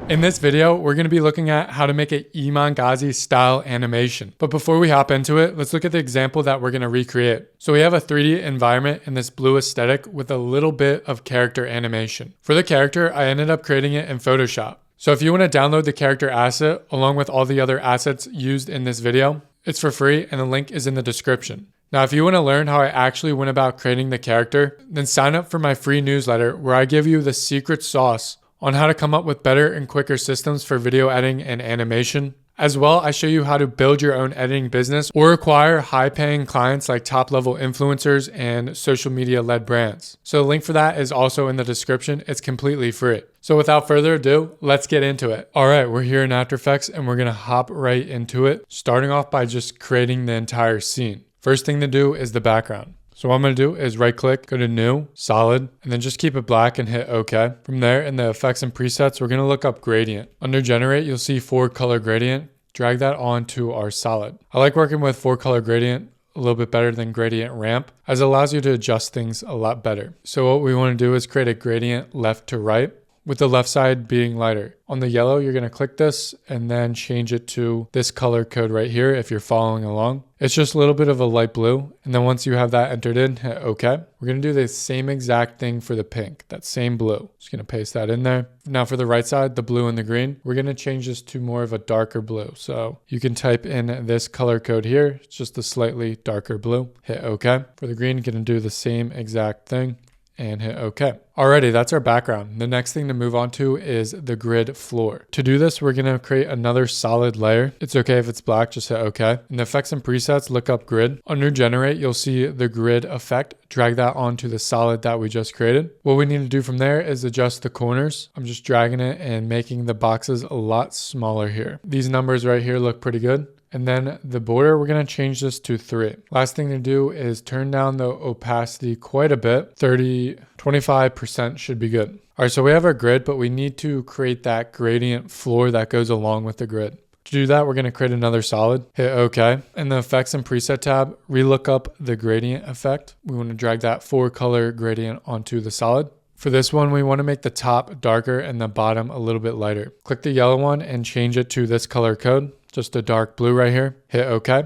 In this video, we're going to be looking at how to make an Iman style animation. But before we hop into it, let's look at the example that we're going to recreate. So we have a 3D environment in this blue aesthetic with a little bit of character animation. For the character, I ended up creating it in Photoshop. So if you want to download the character asset along with all the other assets used in this video, it's for free and the link is in the description. Now, if you want to learn how I actually went about creating the character, then sign up for my free newsletter where I give you the secret sauce on how to come up with better and quicker systems for video editing and animation. As well, I show you how to build your own editing business or acquire high-paying clients like top-level influencers and social media-led brands. So the link for that is also in the description. It's completely free. So without further ado, let's get into it. All right, we're here in After Effects and we're gonna hop right into it, starting off by just creating the entire scene. First thing to do is the background. So what I'm going to do is right click, go to new, solid, and then just keep it black and hit OK. From there in the effects and presets, we're going to look up gradient. Under generate, you'll see 4-color gradient. Drag that onto our solid. I like working with 4-color gradient a little bit better than gradient ramp as it allows you to adjust things a lot better. So what we want to do is create a gradient left to right, with the left side being lighter. On the yellow, you're gonna click this and then change it to this color code right here if you're following along. It's just a little bit of a light blue. And then once you have that entered in, hit OK. We're gonna do the same exact thing for the pink, that same blue. Just gonna paste that in there. Now for the right side, the blue and the green, we're gonna change this to more of a darker blue. So you can type in this color code here. It's just a slightly darker blue. Hit OK. For the green, you're gonna do the same exact thing and hit OK. Alrighty, that's our background. The next thing to move on to is the grid floor. To do this, we're gonna create another solid layer. It's okay if it's black, just hit OK. In the effects and presets, look up grid. Under generate, you'll see the grid effect. Drag that onto the solid that we just created. What we need to do from there is adjust the corners. I'm just dragging it and making the boxes a lot smaller here. These numbers right here look pretty good. And then the border, we're going to change this to 3. Last thing to do is turn down the opacity quite a bit. 25% should be good. All right, so we have our grid, but we need to create that gradient floor that goes along with the grid. To do that, we're going to create another solid, hit OK. In the effects and preset tab, relook up the gradient effect. We want to drag that 4-color gradient onto the solid. For this one, we want to make the top darker and the bottom a little bit lighter. Click the yellow one and change it to this color code. Just a dark blue right here. Hit OK.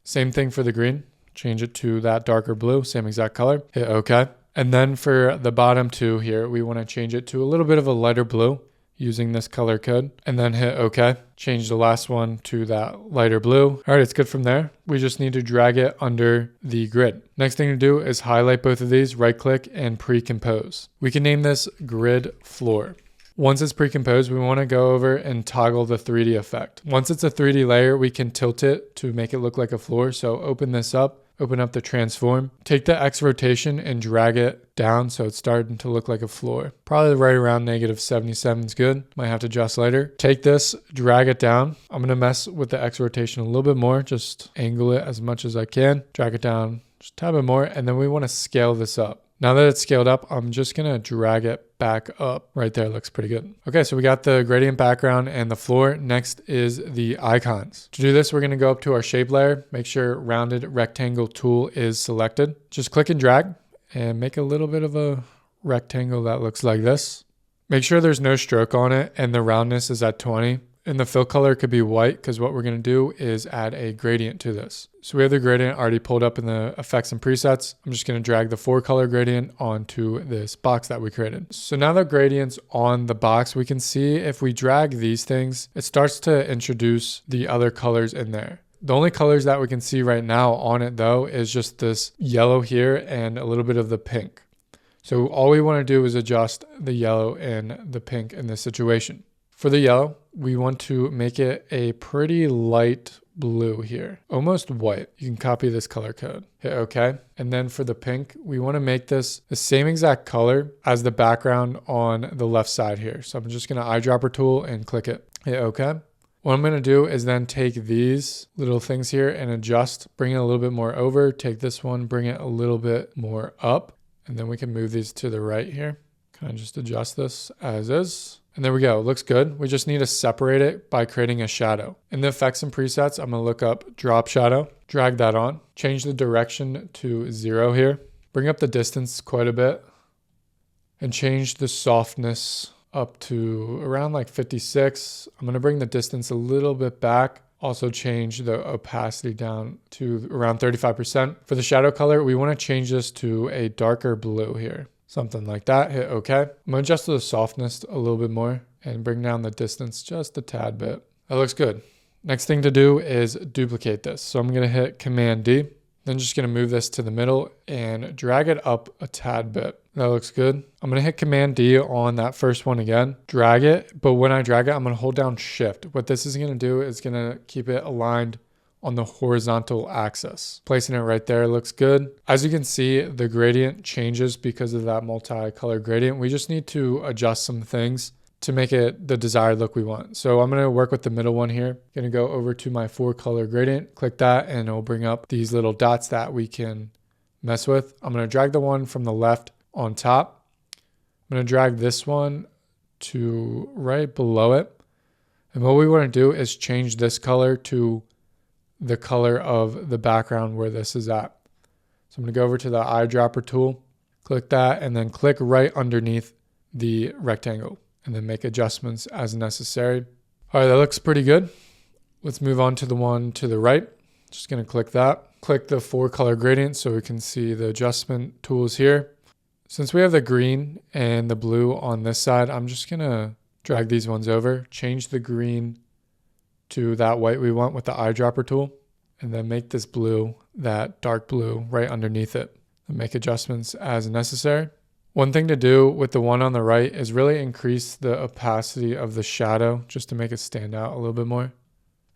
Same thing for the green. Change it to that darker blue, same exact color. Hit OK. And then for the bottom two here, we want to change it to a little bit of a lighter blue using this color code. And then hit OK. Change the last one to that lighter blue. All right, it's good from there. We just need to drag it under the grid. Next thing to do is highlight both of these, right click and pre-compose. We can name this grid floor. Once it's pre-composed, we want to go over and toggle the 3D effect. Once it's a 3D layer, we can tilt it to make it look like a floor. So open this up, open up the transform, take the X rotation and drag it down so it's starting to look like a floor. Probably right around -77 is good. Might have to adjust later. Take this, drag it down. I'm going to mess with the X rotation a little bit more, just angle it as much as I can. Drag it down just a tad bit more, and then we want to scale this up. Now that it's scaled up, I'm just going to drag it back up. Right there, looks pretty good. Okay, so we got the gradient background and the floor. Next is the icons. To do this, we're going to go up to our shape layer. Make sure rounded rectangle tool is selected. Just click and drag and make a little bit of a rectangle that looks like this. Make sure there's no stroke on it and the roundness is at 20. And the fill color could be white because what we're going to do is add a gradient to this. So we have the gradient already pulled up in the effects and presets. I'm just going to drag the 4-color gradient onto this box that we created. So now the gradient's on the box, we can see if we drag these things, it starts to introduce the other colors in there. The only colors that we can see right now on it though is just this yellow here and a little bit of the pink. So all we want to do is adjust the yellow and the pink in this situation. For the yellow, we want to make it a pretty light blue here, almost white. You can copy this color code, hit OK. And then for the pink, we want to make this the same exact color as the background on the left side here. So I'm just going to eyedropper tool and click it, hit OK. What I'm going to do is then take these little things here and adjust, bring it a little bit more over, take this one, bring it a little bit more up, and then we can move these to the right here. Kind of just adjust this as is. And there we go, it looks good. We just need to separate it by creating a shadow. In the effects and presets, I'm gonna look up drop shadow, drag that on, change the direction to 0 here, bring up the distance quite a bit, and change the softness up to around like 56. I'm going to bring the distance a little bit back. Also change the opacity down to around 35%. For the shadow color, we want to change this to a darker blue here. Something like that. Hit OK. I'm going to adjust the softness a little bit more and bring down the distance just a tad bit. That looks good. Next thing to do is duplicate this. So I'm going to hit Command D. Then just going to move this to the middle and drag it up a tad bit. That looks good. I'm going to hit Command D on that first one again, drag it. But when I drag it, I'm going to hold down Shift. What this is going to do is going to keep it aligned on the horizontal axis. Placing it right there looks good. As you can see, the gradient changes because of that multicolor gradient. We just need to adjust some things to make it the desired look we want. So I'm going to work with the middle one here. Going to go over to my 4-color gradient, click that, and it'll bring up these little dots that we can mess with. I'm going to drag the one from the left on top. I'm going to drag this one to right below it. And what we want to do is change this color to the color of the background where this is at. So I'm going to go over to the eyedropper tool, click that, and then click right underneath the rectangle, and then make adjustments as necessary. All right, that looks pretty good. Let's move on to the one to the right. Just going to click that. Click the 4-color gradient so we can see the adjustment tools here. Since we have the green and the blue on this side, I'm just going to drag these ones over, change the green to that white we want with the eyedropper tool, and then make this blue that dark blue right underneath it, and make adjustments as necessary. One thing to do with the one on the right is really increase the opacity of the shadow just to make it stand out a little bit more.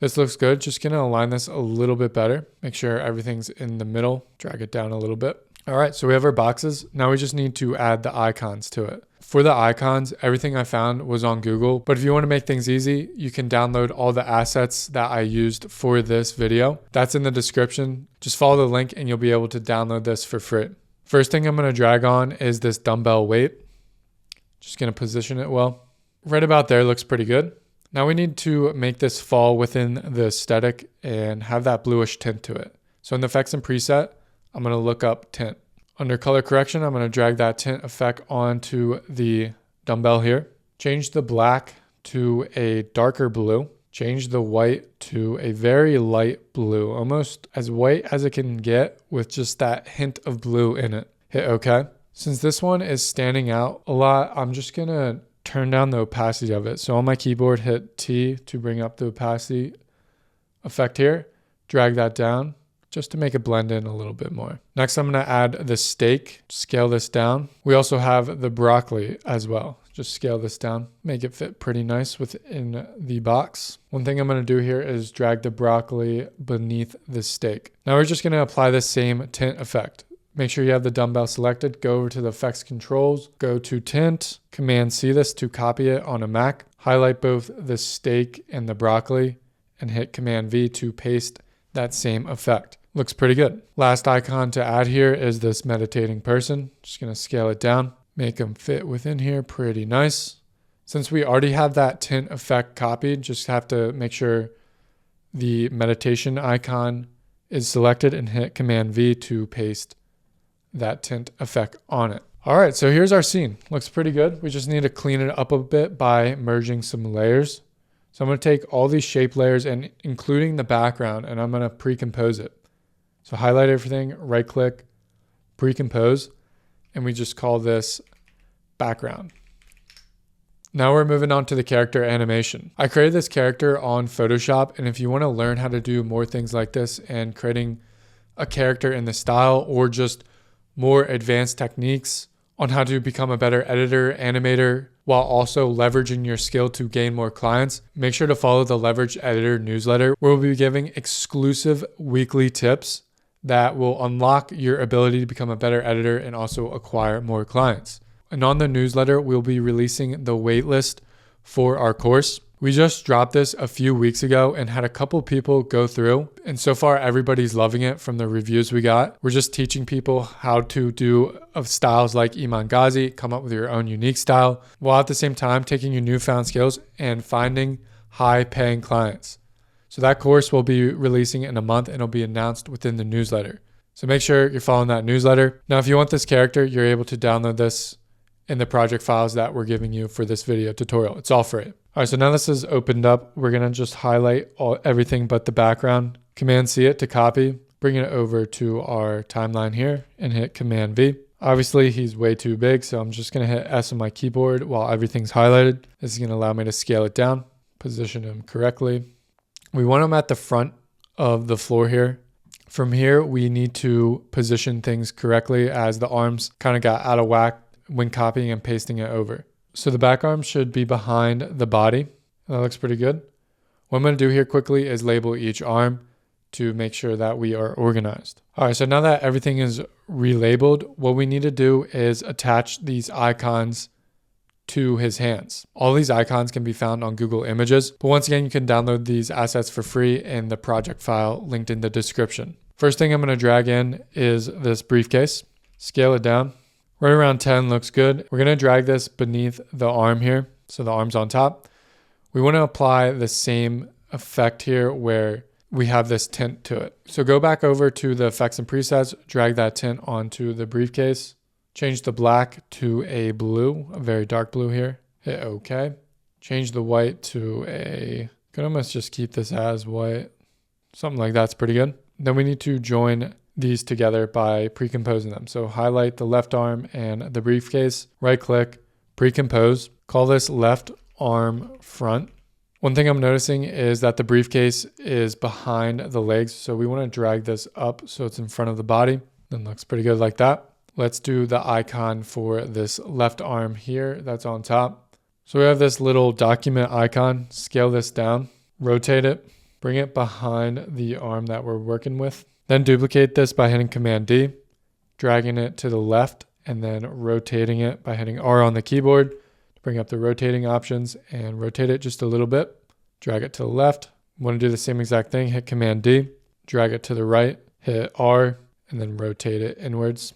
This looks good. Just going to align this a little bit better. Make sure everything's in the middle. Drag it down a little bit. All right, so we have our boxes. Now we just need to add the icons to it. For the icons, everything I found was on Google, but if you want to make things easy, you can download all the assets that I used for this video. That's in the description. Just follow the link and you'll be able to download this for free. First thing I'm going to drag on is this dumbbell weight. Just going to position it well. Right about there looks pretty good. Now we need to make this fall within the aesthetic and have that bluish tint to it. So in the effects and preset, I'm going to look up tint. Under color correction, I'm going to drag that tint effect onto the dumbbell here. Change the black to a darker blue. Change the white to a very light blue, almost as white as it can get with just that hint of blue in it. Hit OK. Since this one is standing out a lot, I'm just going to turn down the opacity of it. So on my keyboard, hit T to bring up the opacity effect here. Drag that down just to make it blend in a little bit more. Next, I'm going to add the steak, scale this down. We also have the broccoli as well. Just scale this down, make it fit pretty nice within the box. One thing I'm going to do here is drag the broccoli beneath the steak. Now we're just going to apply the same tint effect. Make sure you have the dumbbell selected, go over to the effects controls, go to tint, Command C this to copy it on a Mac, highlight both the steak and the broccoli, and hit Command V to paste that same effect. Looks pretty good. Last icon to add here is this meditating person. Just going to scale it down, make them fit within here pretty nice. Since we already have that tint effect copied, just have to make sure the meditation icon is selected and hit Command V to paste that tint effect on it. All right, so here's our scene. Looks pretty good. We just need to clean it up a bit by merging some layers. So I'm going to take all these shape layers and including the background, and I'm going to pre-compose it. So highlight everything, right click, pre-compose, and we just call this background. Now we're moving on to the character animation. I created this character on Photoshop, and if you want to learn how to do more things like this and creating a character in the style or just more advanced techniques on how to become a better editor, animator, while also leveraging your skill to gain more clients, make sure to follow the Leverage Editor newsletter, where we'll be giving exclusive weekly tips that will unlock your ability to become a better editor and also acquire more clients. And on the newsletter, we'll be releasing the waitlist for our course. We just dropped this a few weeks ago and had a couple people go through. And so far, everybody's loving it from the reviews we got. We're just teaching people how to do styles like Iman Ghazi, come up with your own unique style, while at the same time taking your newfound skills and finding high paying clients. So that course will be releasing in a month and it'll be announced within the newsletter. So make sure you're following that newsletter. Now, if you want this character, you're able to download this in the project files that we're giving you for this video tutorial. It's all free. All right, so now this is opened up. We're gonna just highlight everything but the background. Command C it to copy, bring it over to our timeline here and hit Command V. Obviously he's way too big, so I'm just gonna hit S on my keyboard while everything's highlighted. This is gonna allow me to scale it down, position him correctly. We want him at the front of the floor here. From here, we need to position things correctly as the arms kind of got out of whack when copying and pasting it over. So the back arm should be behind the body. That looks pretty good. What I'm gonna do here quickly is label each arm to make sure that we are organized. All right, so now that everything is relabeled, what we need to do is attach these icons to his hands. All these icons can be found on Google Images, but once again, you can download these assets for free in the project file linked in the description. First thing I'm gonna drag in is this briefcase, scale it down. Right around 10 looks good. We're gonna drag this beneath the arm here, so the arm's on top. We wanna apply the same effect here where we have this tint to it. So go back over to the effects and presets, drag that tint onto the briefcase. Change the black to a blue, a very dark blue here. Hit OK. Change the white to could almost just keep this as white. Something like that's pretty good. Then we need to join these together by pre-composing them. So highlight the left arm and the briefcase, right click, pre-compose. Call this left arm front. One thing I'm noticing is that the briefcase is behind the legs. So we want to drag this up so it's in front of the body. Then looks pretty good like that. Let's do the icon for this left arm here that's on top. So we have this little document icon. Scale this down, rotate it, bring it behind the arm that we're working with. Then duplicate this by hitting Command D, dragging it to the left, and then rotating it by hitting R on the keyboard to bring up the rotating options and rotate it just a little bit. Drag it to the left. Want to do the same exact thing, hit Command D, drag it to the right, hit R, and then rotate it inwards.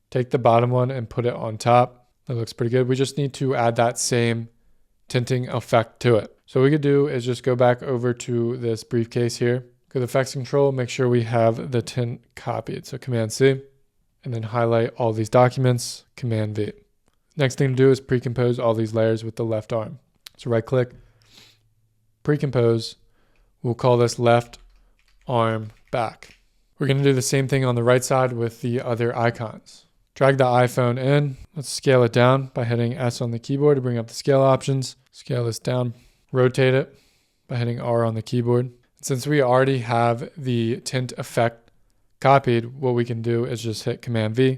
Take the bottom one and put it on top. That looks pretty good. We just need to add that same tinting effect to it. So what we could do is just go back over to this briefcase here. Go to effects control, make sure we have the tint copied. So Command C, and then highlight all these documents, Command V. Next thing to do is pre-compose all these layers with the left arm. So right click, pre-compose. We'll call this left arm back. We're gonna do the same thing on the right side with the other icons. Drag the iPhone in. Let's scale it down by hitting S on the keyboard to bring up the scale options. Scale this down, rotate it by hitting R on the keyboard. Since we already have the tint effect copied, what we can do is just hit Command V.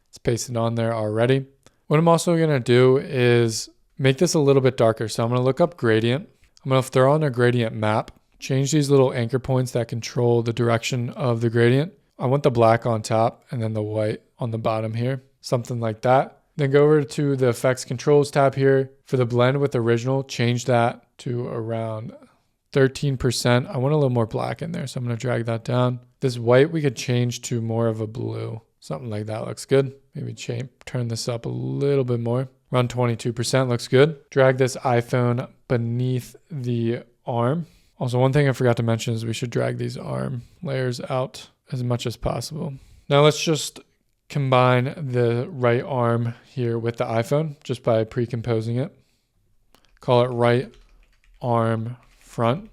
It's pasted on there already. What I'm also gonna do is make this a little bit darker. So I'm gonna look up gradient. I'm gonna throw on a gradient map, change these little anchor points that control the direction of the gradient. I want the black on top and then the white on the bottom here, something like that. Then go over to the effects controls tab here. For the blend with original, change that to around 13%. I want a little more black in there, so I'm gonna drag that down. This white we could change to more of a blue, something like that looks good. Maybe turn this up a little bit more. Around 22% looks good. Drag this iPhone beneath the arm. Also, one thing I forgot to mention is we should drag these arm layers out as much as possible. Now let's just combine the right arm here with the iPhone just by pre-composing it. Call it right arm front.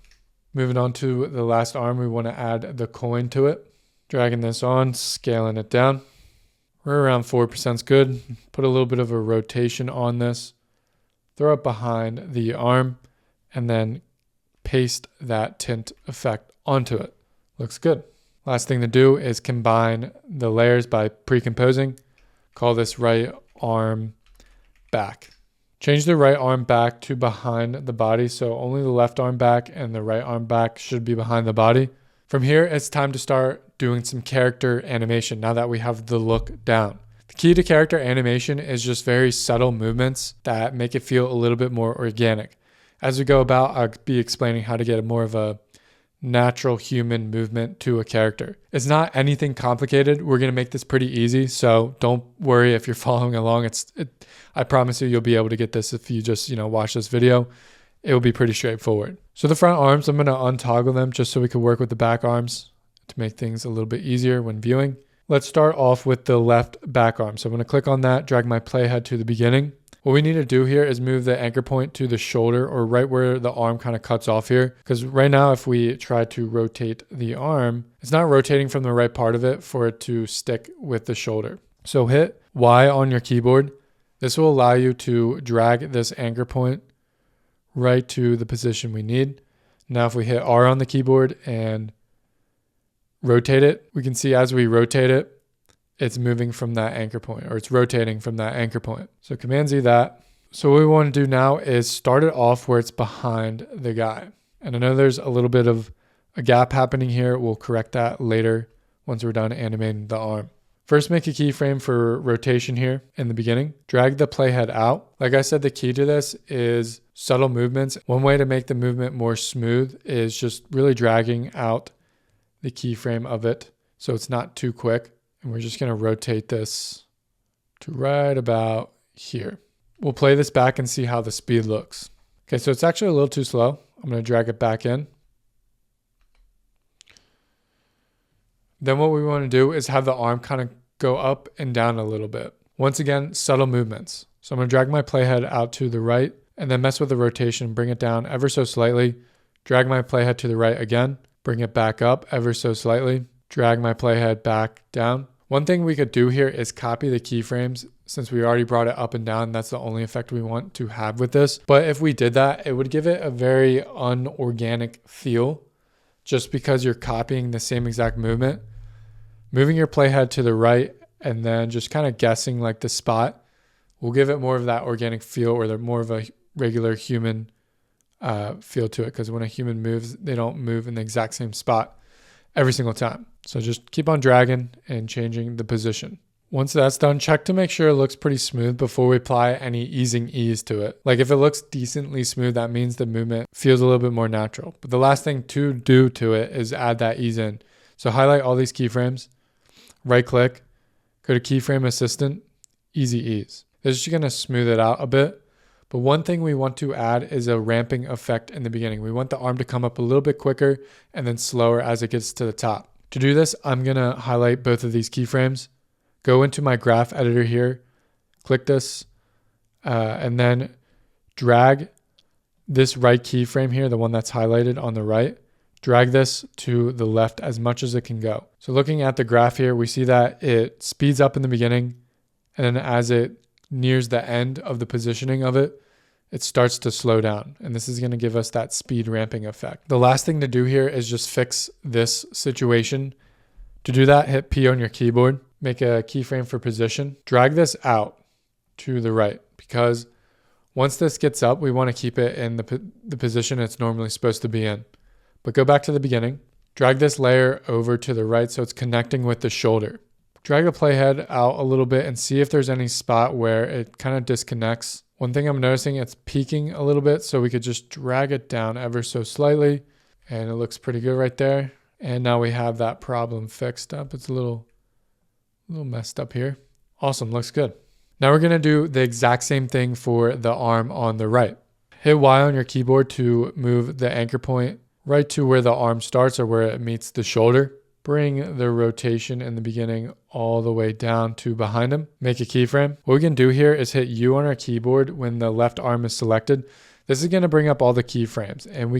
Moving on to the last arm, we want to add the coin to it. Dragging this on, scaling it down. We're around 4% is good. Put a little bit of a rotation on this. Throw it behind the arm and then paste that tint effect onto it. Looks good. Last thing to do is combine the layers by pre-composing. Call this right arm back. Change the right arm back to behind the body, so only the left arm back and the right arm back should be behind the body. From here, it's time to start doing some character animation now that we have the look down. The key to character animation is just very subtle movements that make it feel a little bit more organic. As we go about, I'll be explaining how to get more of a natural human movement to a character. It's not anything complicated. We're going to make this pretty easy, so don't worry if you're following along. I promise you'll be able to get this if you just, watch this video. It will be pretty straightforward. So the front arms, I'm going to untoggle them just so we can work with the back arms to make things a little bit easier when viewing. Let's start off with the left back arm. So I'm going to click on that, drag my playhead to the beginning. What we need to do here is move the anchor point to the shoulder, or right where the arm kind of cuts off here. Because right now, if we try to rotate the arm, it's not rotating from the right part of it for it to stick with the shoulder. So hit Y on your keyboard. This will allow you to drag this anchor point right to the position we need. Now if we hit R on the keyboard and rotate it, we can see as we rotate it, it's moving from that anchor point, or it's rotating from that anchor point. So Command Z that. So what we want to do now is start it off where it's behind the guy. And I know there's a little bit of a gap happening here. We'll correct that later once we're done animating the arm. First, make a keyframe for rotation here in the beginning. Drag the playhead out. Like I said, the key to this is subtle movements. One way to make the movement more smooth is just really dragging out the keyframe of it so it's not too quick. And we're just going to rotate this to right about here. We'll play this back and see how the speed looks. Okay, so it's actually a little too slow. I'm going to drag it back in. Then what we want to do is have the arm kind of go up and down a little bit. Once again, subtle movements. So I'm going to drag my playhead out to the right and then mess with the rotation, bring it down ever so slightly. Drag my playhead to the right again, bring it back up ever so slightly. Drag my playhead back down. One thing we could do here is copy the keyframes since we already brought it up and down. That's the only effect we want to have with this. But if we did that, it would give it a very unorganic feel just because you're copying the same exact movement. Moving your playhead to the right and then just kind of guessing like the spot will give it more of that organic feel, or more of a regular human feel to it. Because when a human moves, they don't move in the exact same spot every single time. So just keep on dragging and changing the position. Once that's done, check to make sure it looks pretty smooth before we apply any easing ease to it. Like if it looks decently smooth, that means the movement feels a little bit more natural. But the last thing to do to it is add that ease in. So highlight all these keyframes, right click, go to keyframe assistant, easy ease. This is just gonna smooth it out a bit. But one thing we want to add is a ramping effect in the beginning. We want the arm to come up a little bit quicker and then slower as it gets to the top. To do this, I'm going to highlight both of these keyframes, go into my graph editor here, click this, and then drag this right keyframe here, the one that's highlighted on the right, drag this to the left as much as it can go. So looking at the graph here, we see that it speeds up in the beginning, and then as it nears the end of the positioning of it, it starts to slow down. And this is going to give us that speed ramping effect. The last thing to do here is just fix this situation. To do that, hit P on your keyboard, make a keyframe for position, drag this out to the right, because once this gets up, we want to keep it in the position it's normally supposed to be in. But go back to the beginning, drag this layer over to the right so it's connecting with the shoulder. Drag the playhead out a little bit and see if there's any spot where it kind of disconnects. One thing I'm noticing, it's peaking a little bit, so we could just drag it down ever so slightly, and it looks pretty good right there. And now we have that problem fixed up. It's a little messed up here. Awesome, looks good. Now we're gonna do the exact same thing for the arm on the right. Hit Y on your keyboard to move the anchor point right to where the arm starts, or where it meets the shoulder. Bring the rotation in the beginning all the way down to behind him. Make a keyframe. What we can do here is hit U on our keyboard when the left arm is selected. This is going to bring up all the keyframes, and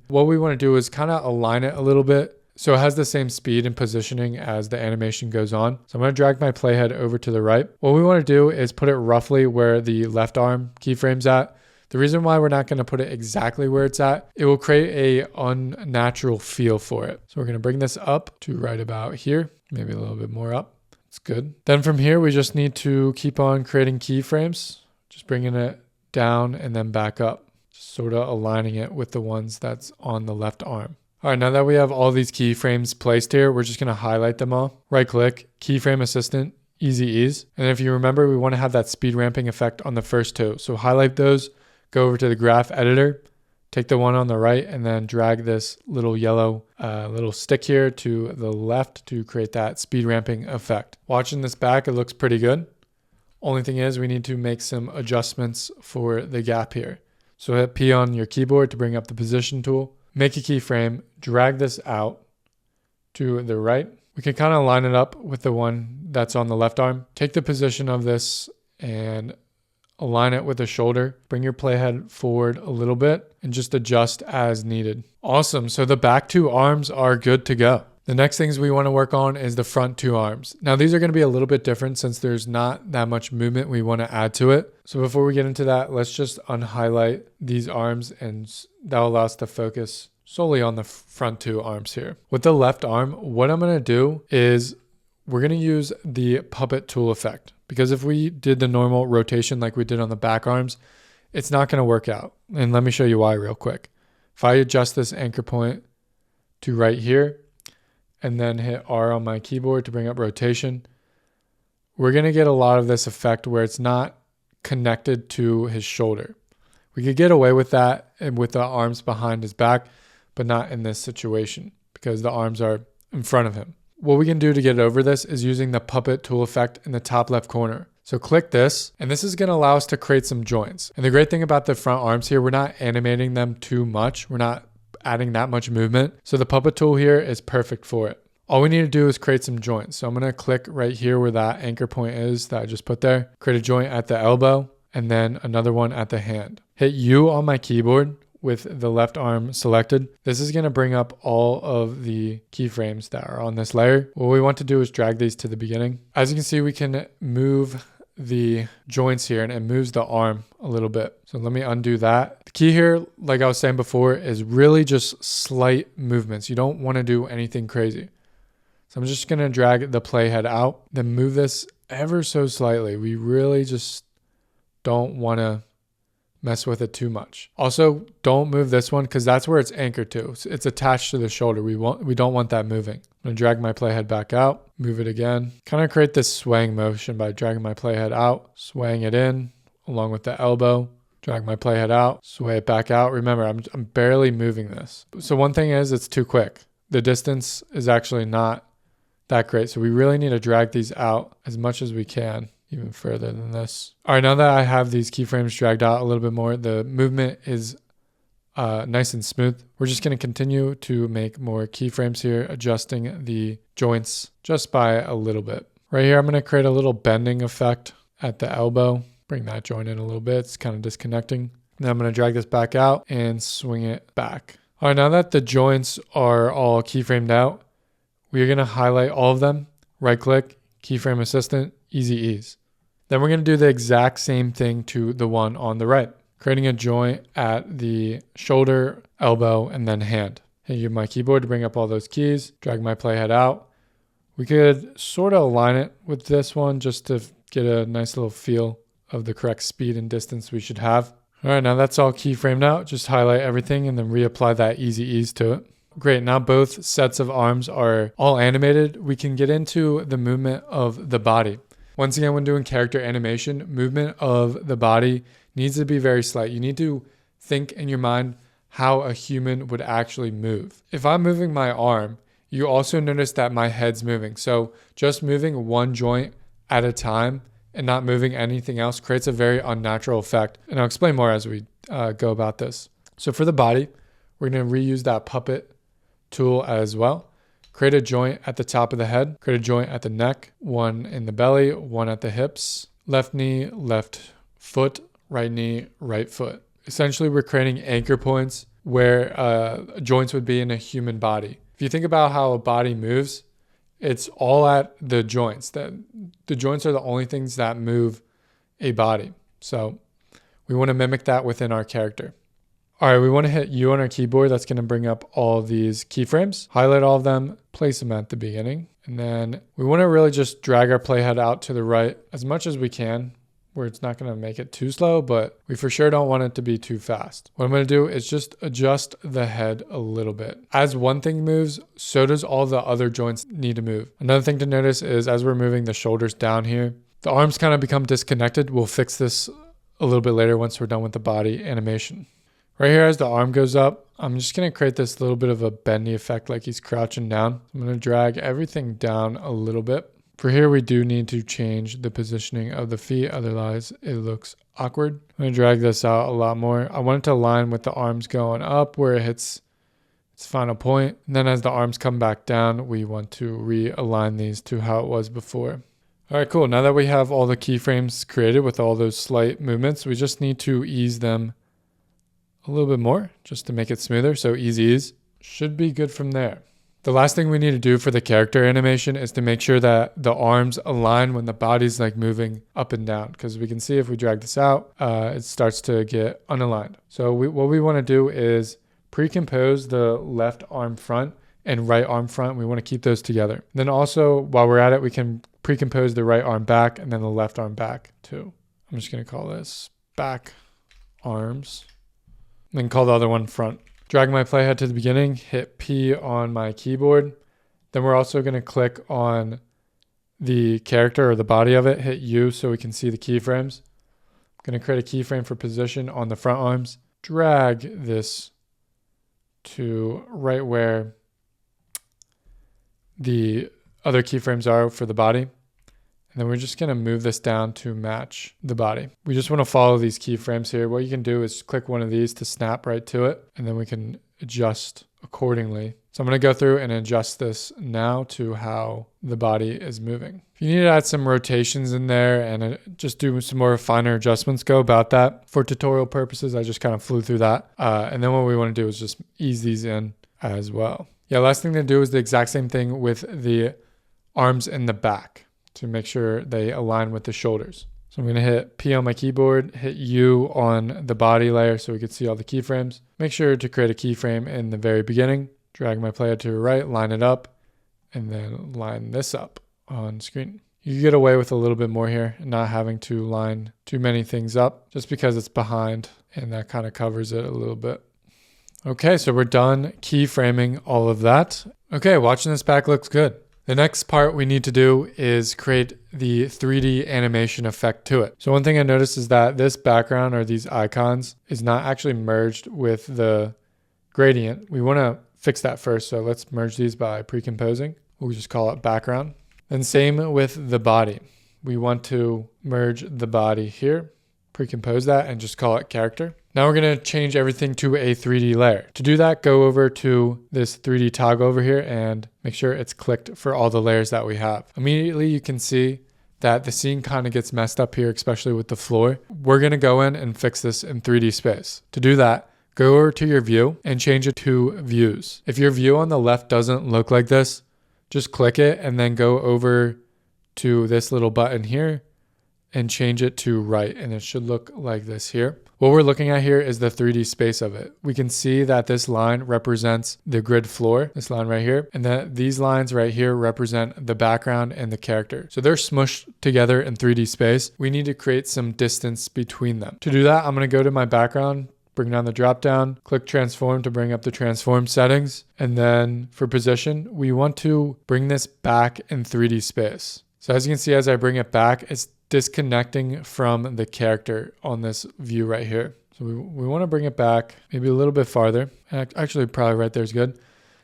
what we want to do is kind of align it a little bit so it has the same speed and positioning as the animation goes on. So I'm going to drag my playhead over to the right. What we want to do is put it roughly where the left arm keyframe's at. The reason why we're not going to put it exactly where it's at, it will create a unnatural feel for it. So we're going to bring this up to right about here, maybe a little bit more up. It's good. Then from here, we just need to keep on creating keyframes, just bringing it down and then back up, sort of aligning it with the ones that's on the left arm. All right, now that we have all these keyframes placed here, we're just going to highlight them all. Right click, keyframe assistant, easy ease. And if you remember, we want to have that speed ramping effect on the first two. So highlight those. Go over to the graph editor, take the one on the right, and then drag this little yellow little stick here to the left to create that speed ramping effect. Watching this back, it looks pretty good. Only thing is we need to make some adjustments for the gap here. So hit P on your keyboard to bring up the position tool, make a keyframe, drag this out to the right. We can kind of line it up with the one that's on the left arm. Take the position of this and align it with the shoulder. Bring your playhead forward a little bit and just adjust as needed. Awesome. So the back two arms are good to go. The next things we want to work on is the front two arms. Now these are going to be a little bit different since there's not that much movement we want to add to it. So before we get into that, let's just unhighlight these arms and that'll allow us to focus solely on the front two arms here. With the left arm, what I'm going to do is we're going to use the puppet tool effect, because if we did the normal rotation like we did on the back arms, it's not going to work out. And let me show you why real quick. If I adjust this anchor point to right here and then hit R on my keyboard to bring up rotation, we're going to get a lot of this effect where it's not connected to his shoulder. We could get away with that and with the arms behind his back, but not in this situation because the arms are in front of him. What we can do to get over this is using the puppet tool effect in the top left corner. So click this, and this is going to allow us to create some joints. And the great thing about the front arms here, we're not animating them too much. We're not adding that much movement. So the puppet tool here is perfect for it. All we need to do is create some joints. So I'm going to click right here where that anchor point is that I just put there. Create a joint at the elbow and then another one at the hand. Hit U on my keyboard with the left arm selected. This is going to bring up all of the keyframes that are on this layer. What we want to do is drag these to the beginning. As you can see, we can move the joints here and it moves the arm a little bit. So let me undo that. The key here, like I was saying before, is really just slight movements. You don't want to do anything crazy. So I'm just going to drag the playhead out, then move this ever so slightly. We really just don't want to mess with it too much. Also, don't move this one because that's where it's anchored to. It's attached to the shoulder. We don't want that moving. I'm going to drag my playhead back out, move it again. Kind of create this swaying motion by dragging my playhead out, swaying it in along with the elbow, drag my playhead out, sway it back out. Remember, I'm barely moving this. So one thing is it's too quick. The distance is actually not that great. So we really need to drag these out as much as we can, even further than this. All right, now that I have these keyframes dragged out a little bit more, the movement is nice and smooth. We're just going to continue to make more keyframes here, adjusting the joints just by a little bit. Right here, I'm going to create a little bending effect at the elbow. Bring that joint in a little bit. It's kind of disconnecting. Then I'm going to drag this back out and swing it back. All right, now that the joints are all keyframed out, we're going to highlight all of them, right click, keyframe assistant, easy ease. Then we're going to do the exact same thing to the one on the right, creating a joint at the shoulder, elbow, and then hand. Hit my keyboard to bring up all those keys, drag my playhead out. We could sort of align it with this one just to get a nice little feel of the correct speed and distance we should have. All right, now that's all keyframed out. Just highlight everything and then reapply that easy ease to it. Great, now both sets of arms are all animated. We can get into the movement of the body. Once again, when doing character animation, movement of the body needs to be very slight. You need to think in your mind how a human would actually move. If I'm moving my arm, you also notice that my head's moving. So just moving one joint at a time and not moving anything else creates a very unnatural effect. And I'll explain more as we go about this. So for the body, we're going to reuse that puppet tool as well. Create a joint at the top of the head, create a joint at the neck, one in the belly, one at the hips, left knee, left foot, right knee, right foot. Essentially, we're creating anchor points where joints would be in a human body. If you think about how a body moves, it's all at the joints. The joints are the only things that move a body. So we want to mimic that within our character. All right, we want to hit U on our keyboard. That's going to bring up all these keyframes. Highlight all of them, place them at the beginning. And then we want to really just drag our playhead out to the right as much as we can, where it's not going to make it too slow, but we for sure don't want it to be too fast. What I'm going to do is just adjust the head a little bit. As one thing moves, so does all the other joints need to move. Another thing to notice is as we're moving the shoulders down here, the arms kind of become disconnected. We'll fix this a little bit later once we're done with the body animation. Right here, as the arm goes up, I'm just going to create this little bit of a bendy effect like he's crouching down. I'm going to drag everything down a little bit. For here, we do need to change the positioning of the feet, otherwise it looks awkward. I'm going to drag this out a lot more. I want it to align with the arms going up where it hits its final point. And then as the arms come back down, we want to realign these to how it was before. All right, cool. Now that we have all the keyframes created with all those slight movements, we just need to ease them a little bit more just to make it smoother. So easy ease should be good from there. The last thing we need to do for the character animation is to make sure that the arms align when the body's like moving up and down. Because we can see if we drag this out, it starts to get unaligned. So what we want to do is pre-compose the left arm front and right arm front. We want to keep those together. Then also, while we're at it, we can pre-compose the right arm back and then the left arm back too. I'm just going to call this back arms. And then call the other one front. Drag my playhead to the beginning, hit P on my keyboard. Then we're also going to click on the character or the body of it, hit U so we can see the keyframes. I'm going to create a keyframe for position on the front arms. Drag this to right where the other keyframes are for the body. And then we're just going to move this down to match the body. We just want to follow these keyframes here. What you can do is click one of these to snap right to it, and then we can adjust accordingly. So I'm going to go through and adjust this now to how the body is moving. If you need to add some rotations in there and just do some more finer adjustments, go about that. For tutorial purposes, I just kind of flew through that. And then what we want to do is just ease these in as well. Yeah, last thing to do is the exact same thing with the arms in the back, to make sure they align with the shoulders. So I'm going to hit P on my keyboard, hit U on the body layer so we can see all the keyframes. Make sure to create a keyframe in the very beginning. Drag my player to the right, line it up, and then line this up on screen. You can get away with a little bit more here and not having to line too many things up just because it's behind, and that kind of covers it a little bit. Okay, so we're done keyframing all of that. Okay, watching this back looks good. The next part we need to do is create the 3D animation effect to it. So one thing I noticed is that this background or these icons is not actually merged with the gradient. We want to fix that first. So let's merge these by pre-composing. We'll just call it background. And same with the body. We want to merge the body here, pre-compose that, and just call it character. Now we're going to change everything to a 3D layer. To do that, go over to this 3D toggle over here and make sure it's clicked for all the layers that we have. Immediately you can see that the scene kind of gets messed up here, especially with the floor. We're going to go in and fix this in 3D space. To do that, go over to your view and change it to views. If your view on the left doesn't look like this, just click it and then go over to this little button here and change it to right, and it should look like this here. What we're looking at here is the 3D space of it. We can see that this line represents the grid floor, this line right here, and that these lines right here represent the background and the character. So they're smushed together in 3D space. We need to create some distance between them. To do that, I'm going to go to my background, bring down the drop down, click transform to bring up the transform settings. And then for position, we want to bring this back in 3D space. So as you can see, as I bring it back, it's disconnecting from the character on this view right here. So we want to bring it back maybe a little bit farther. Actually, probably right there is good.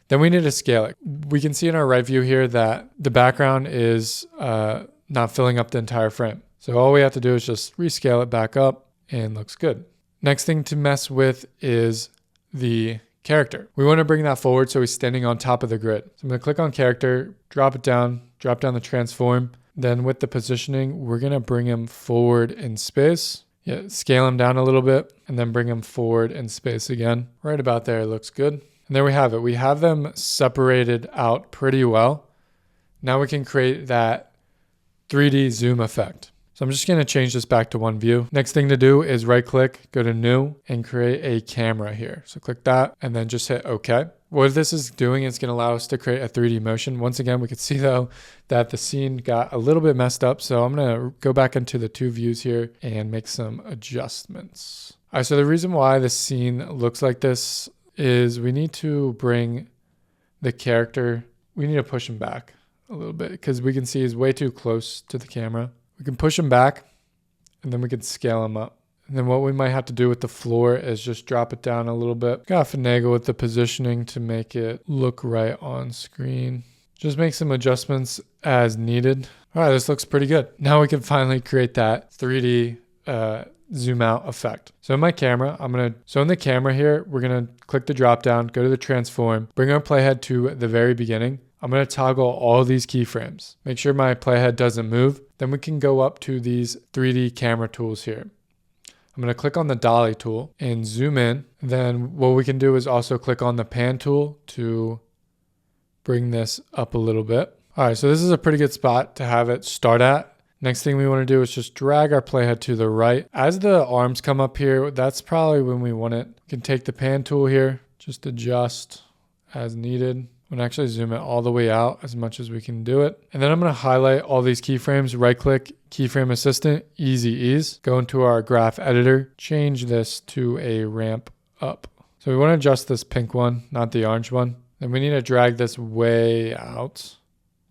Then we need to scale it. We can see in our right view here that the background is not filling up the entire frame. So all we have to do is just rescale it back up and looks good. Next thing to mess with is the character. We want to bring that forward so he's standing on top of the grid. So I'm going to click on character, drop down the transform. Then with the positioning, we're going to bring him forward in space. Yeah, scale him down a little bit and then bring him forward in space again. Right about there looks good. And there we have it. We have them separated out pretty well. Now we can create that 3D zoom effect. So I'm just going to change this back to one view. Next thing to do is right click, go to new and create a camera here. So click that and then just hit OK. What this is doing is going to allow us to create a 3D motion. Once again, we can see though that the scene got a little bit messed up. So I'm going to go back into the two views here and make some adjustments. All right, so the reason why the scene looks like this is we need to bring the character, we need to push him back a little bit because we can see he's way too close to the camera. We can push him back and then we can scale him up. And then what we might have to do with the floor is just drop it down a little bit. Gotta finagle with the positioning to make it look right on screen. Just make some adjustments as needed. All right, this looks pretty good. Now we can finally create that 3D zoom out effect. So in my camera, in the camera here, we're going to click the drop down, go to the transform, bring our playhead to the very beginning. I'm going to toggle all these keyframes. Make sure my playhead doesn't move. Then we can go up to these 3D camera tools here. I'm going to click on the dolly tool and zoom in. Then what we can do is also click on the pan tool to bring this up a little bit. All right, so this is a pretty good spot to have it start at. Next thing we want to do is just drag our playhead to the right. As the arms come up here, that's probably when we want it. We can take the pan tool here, just adjust as needed. I'm gonna actually zoom it all the way out as much as we can do it. And then I'm gonna highlight all these keyframes, right click, keyframe assistant, easy ease. Go into our graph editor, change this to a ramp up. So we wanna adjust this pink one, not the orange one. Then we need to drag this way out.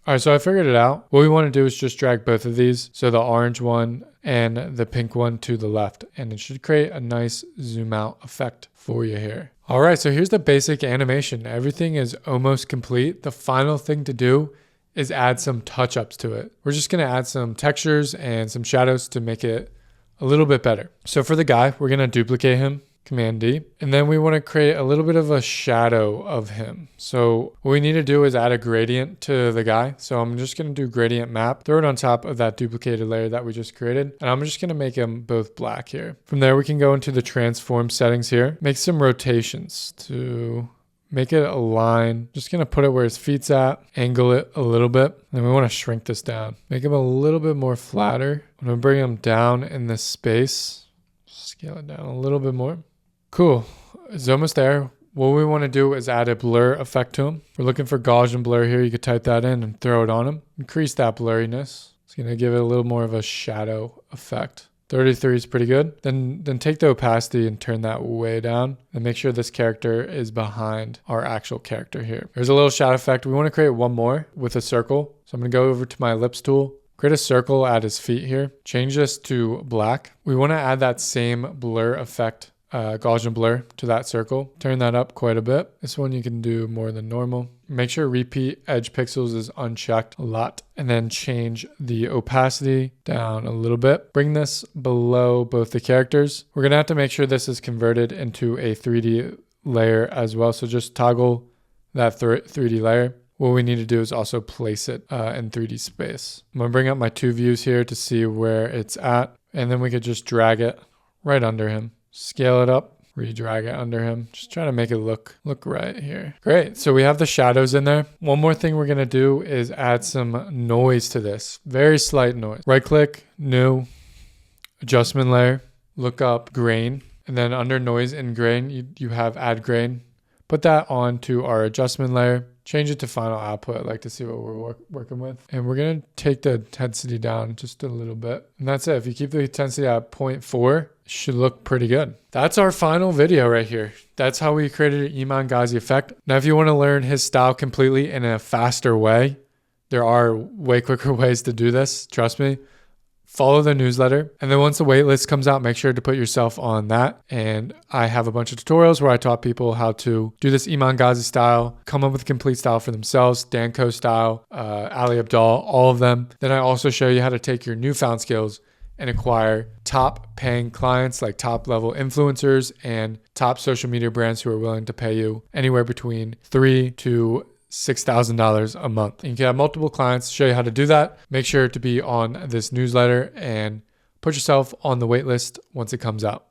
All right, so I figured it out. What we want to do is just drag both of these. So the orange one and the pink one to the left, and it should create a nice zoom out effect for you here. All right, so here's the basic animation. Everything is almost complete. The final thing to do is add some touch-ups to it. We're just gonna add some textures and some shadows to make it a little bit better. So for the guy, we're gonna duplicate him. Command D. And then we want to create a little bit of a shadow of him. So what we need to do is add a gradient to the guy. So I'm just going to do gradient map, throw it on top of that duplicated layer that we just created. And I'm just going to make them both black here. From there, we can go into the transform settings here, make some rotations to make it align. Just going to put it where his feet's at, angle it a little bit. And then we want to shrink this down, make him a little bit more flatter. I'm going to bring him down in this space, scale it down a little bit more. Cool, it's almost there. What we want to do is add a blur effect to him. We're looking for Gaussian blur here. You could type that in and throw it on him. Increase that blurriness. It's going to give it a little more of a shadow effect. 33 is pretty good. Then take the opacity and turn that way down and make sure this character is behind our actual character here. There's a little shadow effect. We want to create one more with a circle. So I'm going to go over to my ellipse tool, create a circle at his feet here, change this to black. We want to add that same blur effect, Gaussian blur, to that circle. Turn that up quite a bit. This one you can do more than normal. Make sure repeat edge pixels is unchecked a lot, and then change the opacity down a little bit. Bring this below both the characters. We're gonna have to make sure this is converted into a 3D layer as well. So just toggle that 3D layer. What we need to do is also place it in 3D space. I'm gonna bring up my two views here to see where it's at, and then we could just drag it right under him. Scale it up, re-drag it under him. Just trying to make it look right here. Great, so we have the shadows in there. One more thing we're gonna do is add some noise to this. Very slight noise. Right click, new, adjustment layer, look up grain, and then under noise and grain, you have add grain. Put that onto our adjustment layer. Change it to final output. I'd like to see what we're working with. And we're going to take the intensity down just a little bit. And that's it. If you keep the intensity at 0.4, it should look pretty good. That's our final video right here. That's how we created an Iman Ghazi effect. Now, if you want to learn his style completely in a faster way, there are way quicker ways to do this. Trust me. Follow the newsletter. And then once the waitlist comes out, make sure to put yourself on that. And I have a bunch of tutorials where I taught people how to do this Iman Ghazi style, come up with a complete style for themselves, Danko style, Ali Abdal, all of them. Then I also show you how to take your newfound skills and acquire top paying clients like top level influencers and top social media brands who are willing to pay you anywhere between $3,000 to $6,000 a month. And you can have multiple clients, show you how to do that. Make sure to be on this newsletter and put yourself on the wait list once it comes out.